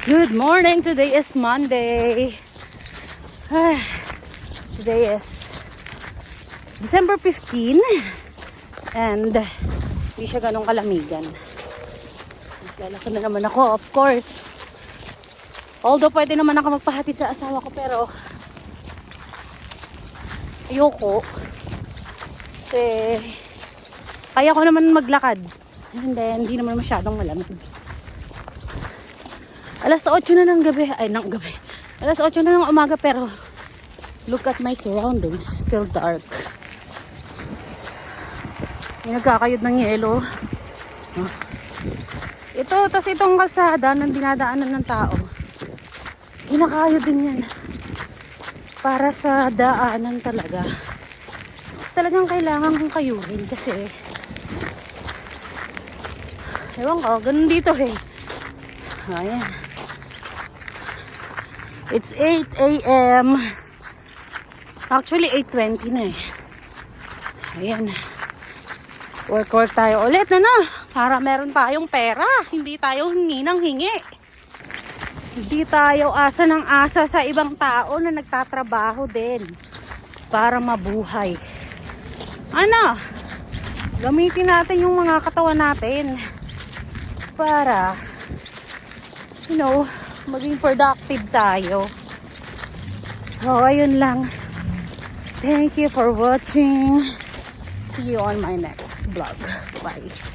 Good morning! Today is Monday. Today is December 15 and hindi siya ganong kalamigan. Lalaki na naman ako, of course. Although pwede naman ako magpahatid sa asawa ko, pero ayoko. Kasi kaya ko naman maglakad. And then, hindi naman masyadong malamig. Alas 8 na ng gabi. Alas 8 na ng umaga, pero look at my surroundings. Still dark. May nagkakayod ng yelo. Ito, tas itong kalsada ng dinadaanan ng tao. Kinakayod din yan. Para sa daanan talaga. Talagang kailangan kong kayuhin kasi ewan ko, ganun dito eh. Ayan. It's 8 a.m. Actually, 8:20 na eh. Ayan. Work tayo ulit na. Para meron tayong pera. Hindi tayo hingi ng hingi. Hindi tayo asa ng asa sa ibang tao na nagtatrabaho din. Para mabuhay. Ano? Gamitin natin yung mga katawan natin. Para maging productive tayo. So, ayun lang. Thank you for watching. See you on my next vlog. Bye.